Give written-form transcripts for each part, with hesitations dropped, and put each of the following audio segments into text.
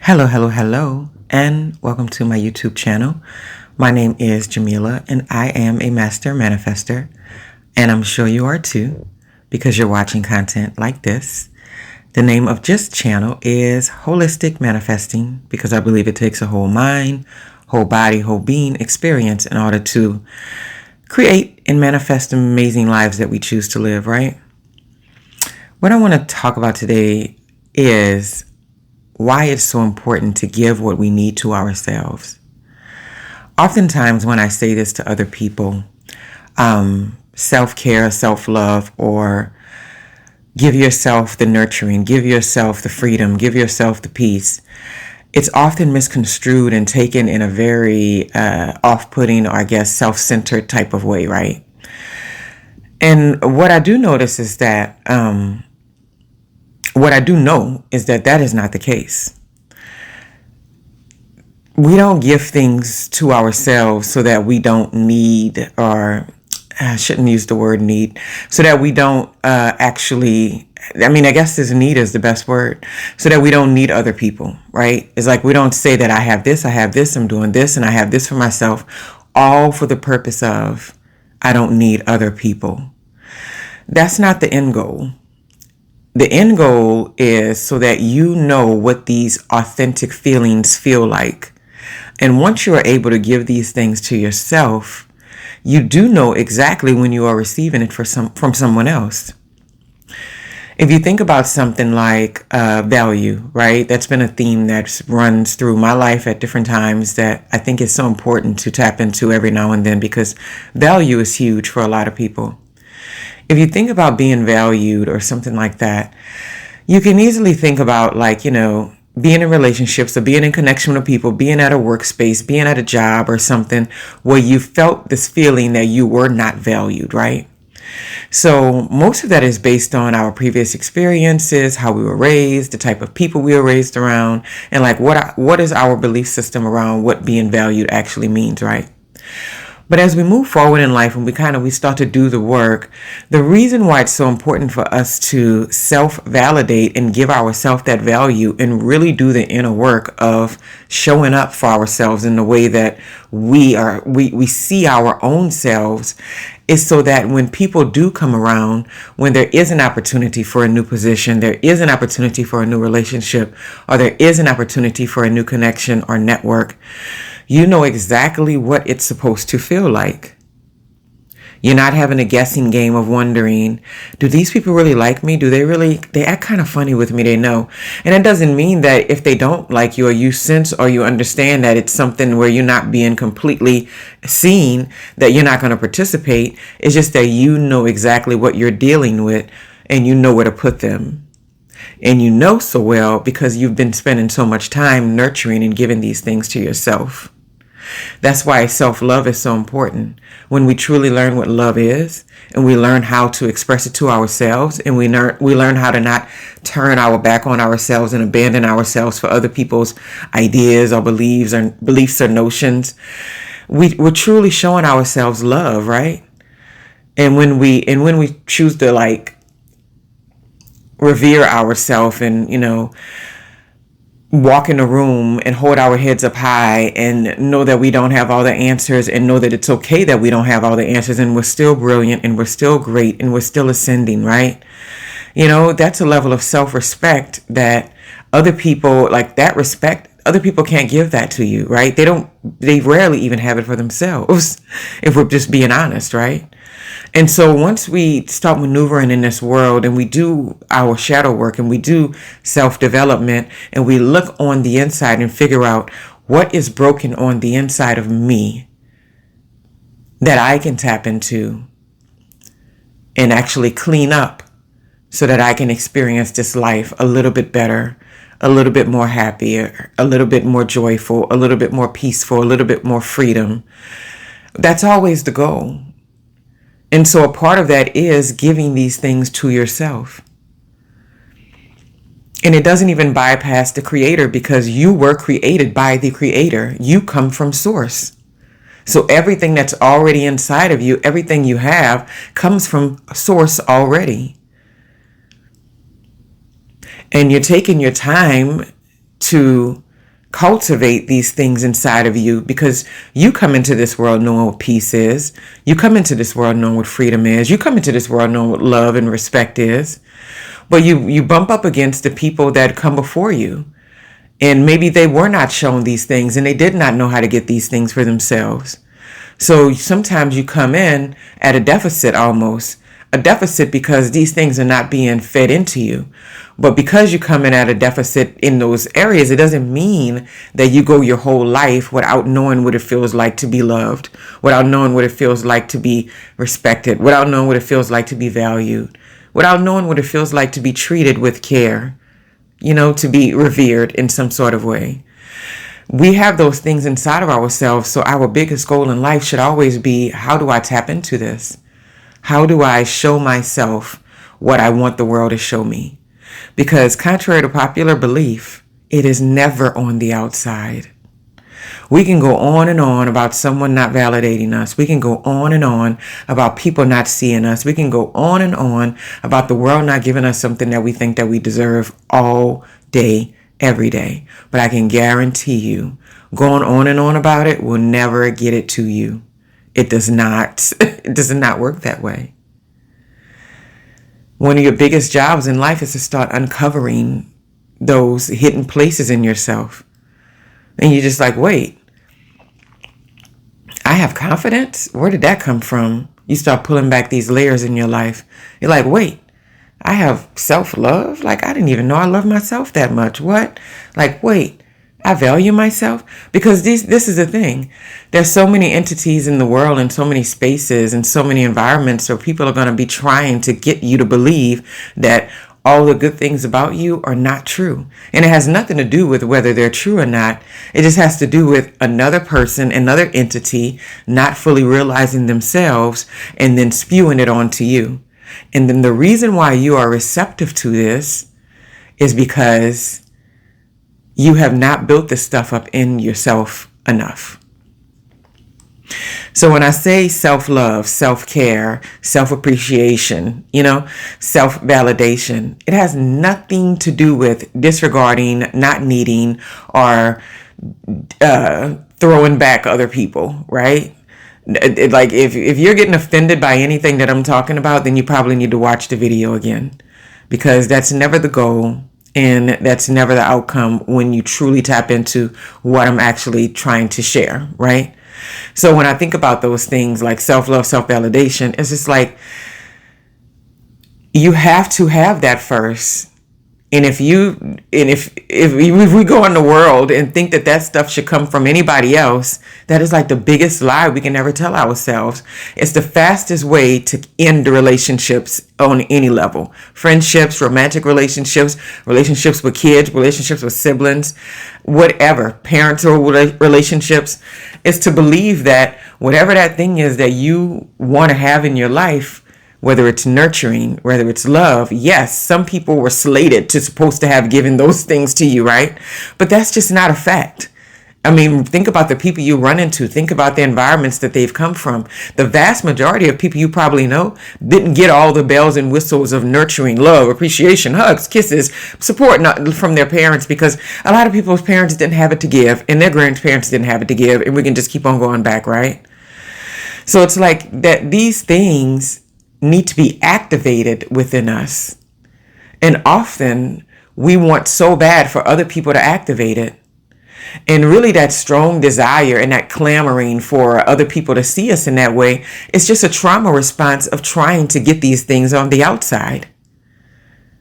Hello, hello, hello, and welcome to my YouTube channel. My name is Jamila, and I am a master manifester, and I'm sure you are too, because you're watching content like this. The name of this channel is Holistic Manifesting, because I believe it takes a whole mind, whole body, whole being experience in order to create and manifest amazing lives that we choose to live, right? What I want to talk about today is why it's so important to give what we need to ourselves. Oftentimes when I say this to other people, self-care, self-love, or give yourself the nurturing, give yourself the freedom, give yourself the peace, it's often misconstrued and taken in a very off-putting or I guess self-centered type of way, right? And what I do notice is that what I do know is that that is not the case. We don't give things to ourselves so that we don't need, or I shouldn't use the word need, so that we don't I guess this need is the best word, so that we don't need other people, right? It's like we don't say that I have this, I'm doing this, and I have this for myself, all for the purpose of I don't need other people. That's not the end goal. The end goal is so that you know what these authentic feelings feel like. And once you are able to give these things to yourself, you do know exactly when you are receiving it from someone else. If you think about something like value, right? That's been a theme that runs through my life at different times that I think is so important to tap into every now and then, because value is huge for a lot of people. If you think about being valued or something like that, you can easily think about being in relationships or being in connection with people, being at a workspace, being at a job or something where you felt this feeling that you were not valued, right? So most of that is based on our previous experiences, how we were raised, the type of people we were raised around, and what is our belief system around what being valued actually means, right? But as we move forward in life and we start to do the work, the reason why it's so important for us to self-validate and give ourselves that value and really do the inner work of showing up for ourselves in the way that we see our own selves is so that when people do come around, when there is an opportunity for a new position, there is an opportunity for a new relationship, or there is an opportunity for a new connection or network, you know exactly what it's supposed to feel like. You're not having a guessing game of wondering, do these people really like me? They act kind of funny with me, they know. And it doesn't mean that if they don't like you or you sense or you understand that it's something where you're not being completely seen, that you're not going to participate. It's just that you know exactly what you're dealing with and you know where to put them. And you know so well because you've been spending so much time nurturing and giving these things to yourself. That's why self-love is so important. When we truly learn what love is, and we learn how to express it to ourselves, and we learn how to not turn our back on ourselves and abandon ourselves for other people's ideas or beliefs or notions, we're truly showing ourselves love, right? And when we choose to revere ourselves and walk in a room and hold our heads up high and know that we don't have all the answers, and know that it's okay that we don't have all the answers, and we're still brilliant and we're still great and we're still ascending, right? That's a level of self-respect that other people, other people can't give that to you, right? They rarely even have it for themselves, if we're just being honest, right? And so once we start maneuvering in this world and we do our shadow work and we do self-development and we look on the inside and figure out what is broken on the inside of me that I can tap into and actually clean up so that I can experience this life a little bit better, a little bit more happier, a little bit more joyful, a little bit more peaceful, a little bit more freedom. That's always the goal. And so a part of that is giving these things to yourself. And it doesn't even bypass the creator, because you were created by the creator. You come from source. So everything that's already inside of you, everything you have, comes from source already. And you're taking your time to cultivate these things inside of you, because you come into this world knowing what peace is. You come into this world knowing what freedom is. You come into this world knowing what love and respect is. But you bump up against the people that come before you. And maybe they were not shown these things and they did not know how to get these things for themselves. So sometimes you come in at a deficit almost. A deficit because these things are not being fed into you. But because you come in at a deficit in those areas, it doesn't mean that you go your whole life without knowing what it feels like to be loved, without knowing what it feels like to be respected, without knowing what it feels like to be valued, without knowing what it feels like to be treated with care, to be revered in some sort of way. We have those things inside of ourselves. So our biggest goal in life should always be, how do I tap into this? How do I show myself what I want the world to show me? Because contrary to popular belief, it is never on the outside. We can go on and on about someone not validating us. We can go on and on about people not seeing us. We can go on and on about the world not giving us something that we think that we deserve all day, every day. But I can guarantee you, going on and on about it will never get it to you. It does not. It does not work that way. One of your biggest jobs in life is to start uncovering those hidden places in yourself. And you're just like, wait, I have confidence? Where did that come from? You start pulling back these layers in your life. You're like, wait, I have self-love? Like, I didn't even know I love myself that much. What? Like, wait, I value myself? Because this is the thing. There's so many entities in the world and so many spaces and so many environments where people are going to be trying to get you to believe that all the good things about you are not true. And it has nothing to do with whether they're true or not. It just has to do with another person, another entity, not fully realizing themselves and then spewing it onto you. And then the reason why you are receptive to this is because you have not built this stuff up in yourself enough. So when I say self-love, self-care, self-appreciation, self-validation, it has nothing to do with disregarding, not needing, or throwing back other people, right? Like if you're getting offended by anything that I'm talking about, then you probably need to watch the video again, because that's never the goal. And that's never the outcome when you truly tap into what I'm actually trying to share, right? So when I think about those things like self-love, self-validation, it's just like you have to have that first. And if we go in the world and think that stuff should come from anybody else, that is like the biggest lie we can ever tell ourselves. It's the fastest way to end the relationships on any level. Friendships, romantic relationships, relationships with kids, relationships with siblings, whatever, parental relationships, is to believe that whatever that thing is that you want to have in your life, whether it's nurturing, whether it's love, yes, some people were slated to supposed to have given those things to you, right? But that's just not a fact. I mean, think about the people you run into. Think about the environments that they've come from. The vast majority of people you probably know didn't get all the bells and whistles of nurturing, love, appreciation, hugs, kisses, support from their parents, because a lot of people's parents didn't have it to give and their grandparents didn't have it to give, and we can just keep on going back, right? So it's like that these things need to be activated within us. And often we want so bad for other people to activate it. And really that strong desire and that clamoring for other people to see us in that way is just a trauma response of trying to get these things on the outside.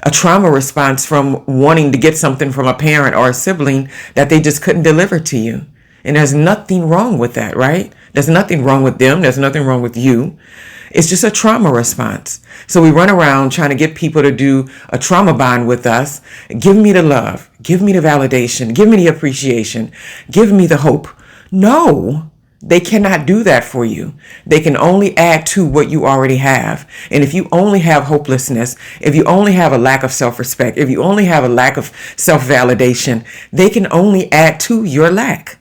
A trauma response from wanting to get something from a parent or a sibling that they just couldn't deliver to you. And there's nothing wrong with that, right? There's nothing wrong with them. There's nothing wrong with you. It's just a trauma response. So we run around trying to get people to do a trauma bond with us. Give me the love. Give me the validation. Give me the appreciation. Give me the hope. No, they cannot do that for you. They can only add to what you already have. And if you only have hopelessness, if you only have a lack of self-respect, if you only have a lack of self-validation, they can only add to your lack.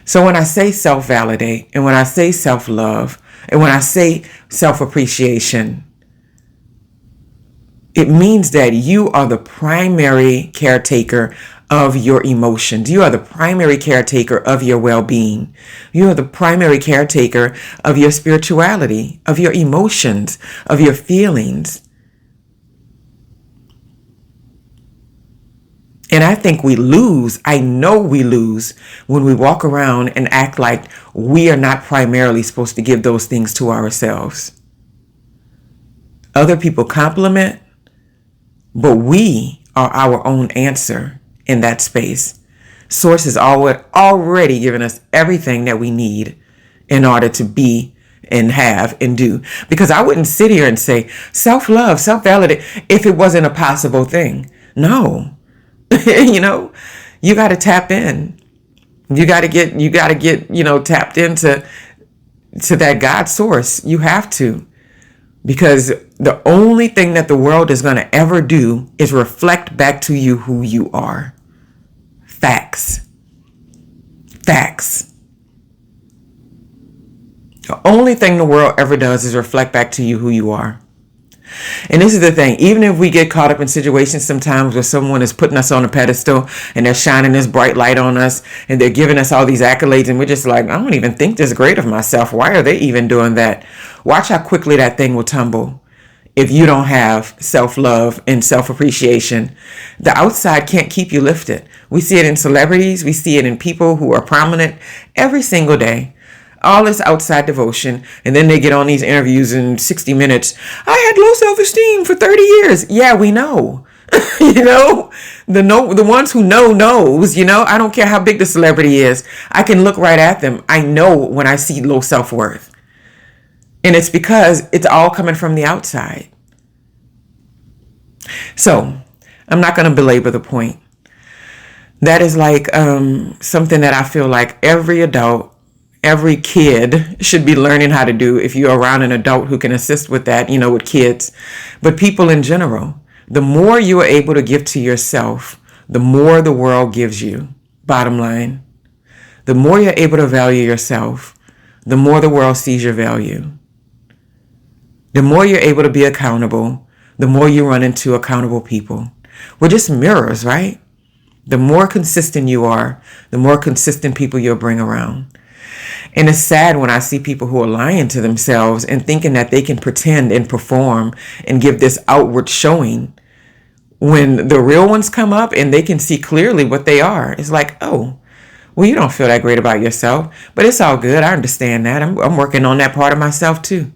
So when I say self-validate, and when I say self-love, and when I say self-appreciation, It means that you are the primary caretaker of your emotions. You are the primary caretaker of your well-being. You are the primary caretaker of your spirituality, of your emotions, of your feelings. And I think I know we lose when we walk around and act like we are not primarily supposed to give those things to ourselves. Other people compliment, but we are our own answer in that space. Source has already given us everything that we need in order to be and have and do. Because I wouldn't sit here and say self-love, self-validate if it wasn't a possible thing. No. You got to tap in. You got to get, tapped into that God source. You have to. Because the only thing that the world is going to ever do is reflect back to you who you are. Facts. Facts. The only thing the world ever does is reflect back to you who you are. And this is the thing, even if we get caught up in situations sometimes where someone is putting us on a pedestal and they're shining this bright light on us and they're giving us all these accolades and we're just like, I don't even think this great of myself. Why are they even doing that? Watch how quickly that thing will tumble if you don't have self-love and self-appreciation. The outside can't keep you lifted. We see it in celebrities. We see it in people who are prominent every single day. All this outside devotion, and then they get on these interviews in 60 Minutes. I had low self-esteem for 30 years. Yeah, we know. The ones who knows, I don't care how big the celebrity is. I can look right at them. I know when I see low self-worth. And it's because it's all coming from the outside. So, I'm not going to belabor the point. That is like something that I feel like every adult, every kid should be learning how to do if you're around an adult who can assist with that, with kids. But people in general, the more you are able to give to yourself, the more the world gives you. Bottom line, the more you're able to value yourself, the more the world sees your value. The more you're able to be accountable, the more you run into accountable people. We're just mirrors, right? The more consistent you are, the more consistent people you'll bring around. And it's sad when I see people who are lying to themselves and thinking that they can pretend and perform and give this outward showing when the real ones come up and they can see clearly what they are. It's like, oh, well, you don't feel that great about yourself, but it's all good. I understand that. I'm working on that part of myself too.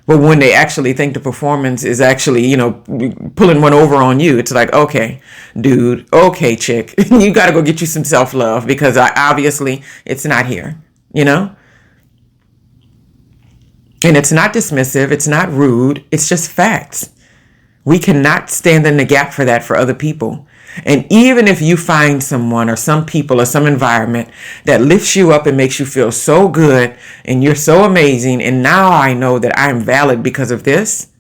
But when they actually think the performance is actually, pulling one over on you, it's like, okay, dude, okay, chick, you got to go get you some self-love because obviously it's not here. And it's not dismissive. It's not rude. It's just facts. We cannot stand in the gap for that for other people. And even if you find someone or some people or some environment that lifts you up and makes you feel so good and you're so amazing, and now I know that I'm valid because of this,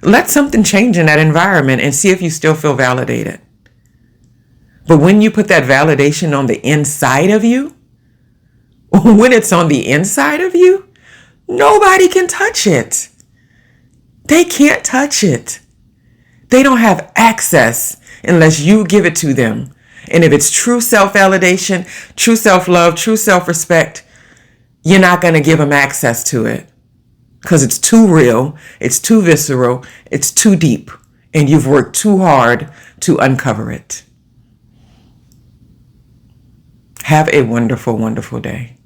let something change in that environment and see if you still feel validated. But when you put that validation on the inside of you, when it's on the inside of you, nobody can touch it. They can't touch it. They don't have access unless you give it to them. And if it's true self-validation, true self-love, true self-respect, you're not going to give them access to it because it's too real, it's too visceral, it's too deep, and you've worked too hard to uncover it. Have a wonderful, wonderful day.